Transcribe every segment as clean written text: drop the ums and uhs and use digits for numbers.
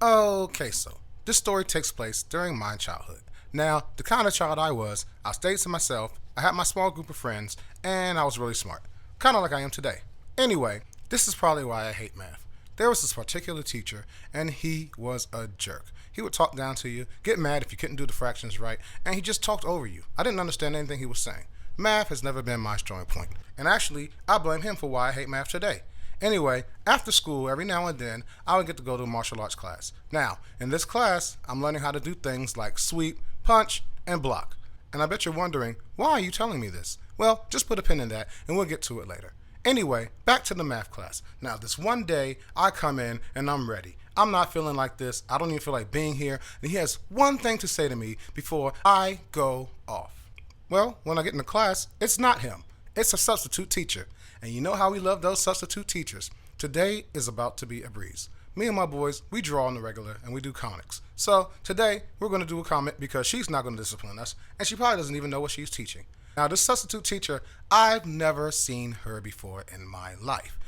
Okay, so this story takes place during my childhood. Now, the kind of child I stayed to myself, I had my small group of friends, and I was really smart. Kind of like I am today. Anyway, this is probably why I hate math. There was this particular teacher, and he was a jerk. He would talk down to you, get mad if you couldn't do the fractions right, and he just talked over you. I didn't understand anything he was saying. Math has never been my strong point. And actually, I blame him for why I hate math today. Anyway, after school, every now and then, I would get to go to a martial arts class. Now, in this class, I'm learning how to do things like sweep, punch, and block. And I bet you're wondering, why are you telling me this? Well, just put a pin in that, and we'll get to it later. Anyway, back to the math class. Now, this one day, I come in and I'm ready. I'm not feeling like this. I don't even feel like being here. And he has one thing to say to me before I go off. Well, when I get into class, it's not him. It's a substitute teacher. And you know how we love those substitute teachers. Today is about to be a breeze. Me and my boys, we draw on the regular and we do comics. So today we're going to do a comic because she's not going to discipline us and she probably doesn't even know what she's teaching. Now this substitute teacher, I've never seen her before in my life.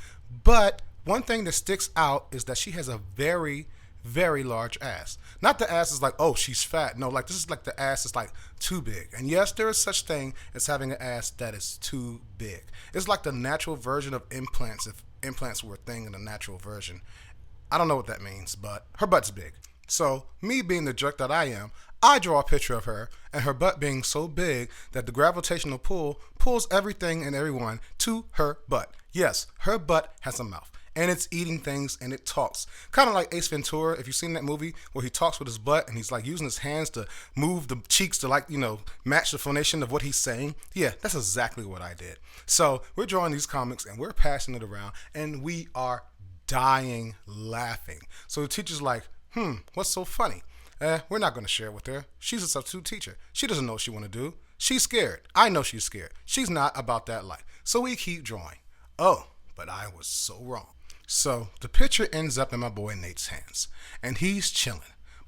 But one thing that sticks out is that she has a very large ass. Not the ass is like, oh, she's fat. No, like this is like the ass is like too big. And yes, there is such thing as having an ass that is too big. It's like the natural version of implants if implants were a thing in the natural version. I don't know what that means, but her butt's big. So, me being the jerk that I am, I draw a picture of her and her butt being so big that the gravitational pull pulls everything and everyone to her butt. Yes, her butt has a mouth. And it's eating things and it talks. Kind of like Ace Ventura, if you've seen that movie where he talks with his butt and he's like using his hands to move the cheeks to match the phonation of what he's saying. Yeah, that's exactly what I did. So we're drawing these comics and we're passing it around and we are dying laughing. So the teacher's like, what's so funny? We're not going to share it with her. She's a substitute teacher. She doesn't know what she want to do. She's scared. I know she's scared. She's not about that life. So we keep drawing. Oh, but I was so wrong. So the picture ends up in my boy Nate's hands, and he's chilling.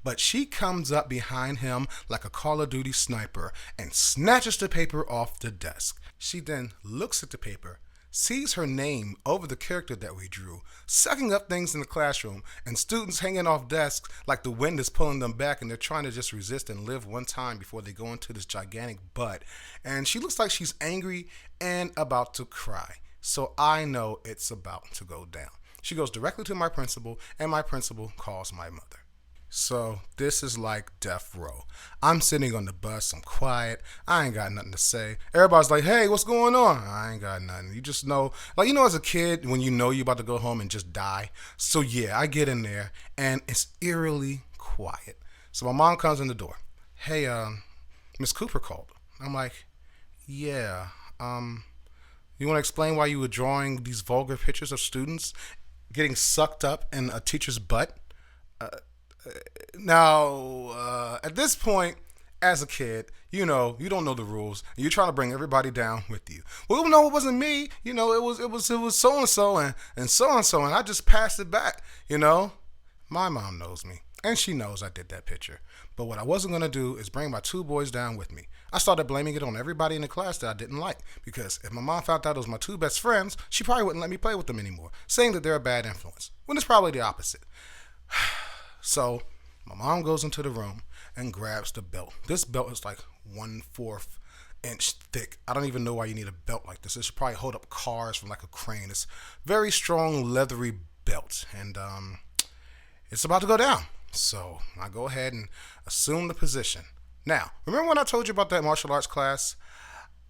But she comes up behind him like a Call of Duty sniper and snatches the paper off the desk. She then looks at the paper, sees her name over the character that we drew, sucking up things in the classroom, and students hanging off desks like the wind is pulling them back and they're trying to just resist and live one time before they go into this gigantic butt. And she looks like she's angry and about to cry. So I know it's about to go down. She goes directly to my principal, and my principal calls my mother. So this is like death row. I'm sitting on the bus, I'm quiet, I ain't got nothing to say. Everybody's like, hey, what's going on? I ain't got nothing. You just know, as a kid, when you know you're about to go home and just die. So yeah, I get in there, and it's eerily quiet. So my mom comes in the door. Hey, Miss Cooper called. I'm like, yeah, you want to explain why you were drawing these vulgar pictures of students getting sucked up in a teacher's butt? Now, at this point, as a kid, you don't know the rules. You're trying to bring everybody down with you. Well, no, it wasn't me. It was so and so and so and so, and I just passed it back. My mom knows me, and she knows I did that picture. But what I wasn't gonna do is bring my two boys down with me. I started blaming it on everybody in the class that I didn't like, because if my mom found out it was my two best friends, she probably wouldn't let me play with them anymore, saying that they're a bad influence, when it's probably the opposite. So my mom goes into the room and grabs the belt. This belt is like 1/4 inch thick. I don't even know why you need a belt like this. It should probably hold up cars from like a crane. It's very strong, leathery belt, and it's about to go down. So I go ahead and assume the position. Now, remember when I told you about that martial arts class?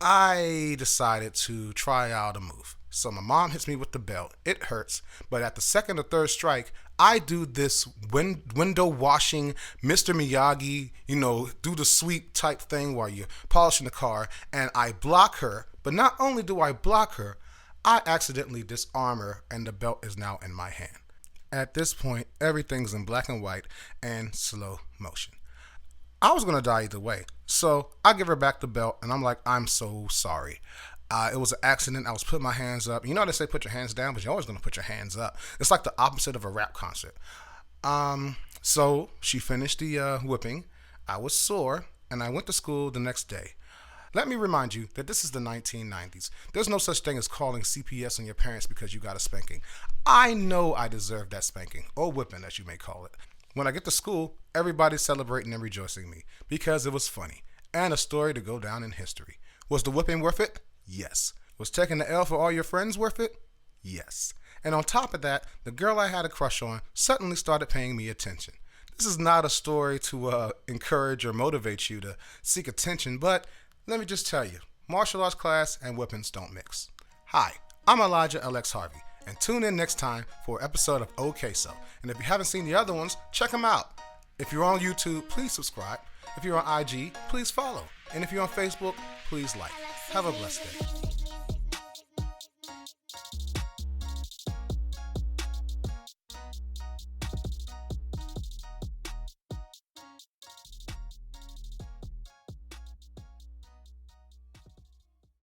I decided to try out a move. So my mom hits me with the belt. It hurts, but at the second or third strike, I do this window washing Mr. Miyagi, do the sweep type thing while you're polishing the car, and I block her. But not only do I block her, I accidentally disarm her, and the belt is now in my hand. At this point, everything's in black and white and slow motion. I was going to die either way. So I give her back the belt and I'm like, I'm so sorry. It was an accident. I was putting my hands up. You know how they say put your hands down, but you're always going to put your hands up. It's like the opposite of a rap concert. So she finished the whipping. I was sore and I went to school the next day. Let me remind you that this is the 1990s. There's no such thing as calling CPS on your parents because you got a spanking. I know I deserved that spanking, or whipping as you may call it. When I get to school, everybody's celebrating and rejoicing me because it was funny and a story to go down in history. Was the whipping worth it? Yes. Was taking the L for all your friends worth it? Yes. And on top of that, the girl I had a crush on suddenly started paying me attention. This is not a story to encourage or motivate you to seek attention, but let me just tell you, martial arts class and whippings don't mix. Hi, I'm Elijah LX Harvey, and tune in next time for an episode of OK So. And if you haven't seen the other ones, check them out. If you're on YouTube, please subscribe. If you're on IG, please follow. And if you're on Facebook, please like. Have a blessed day.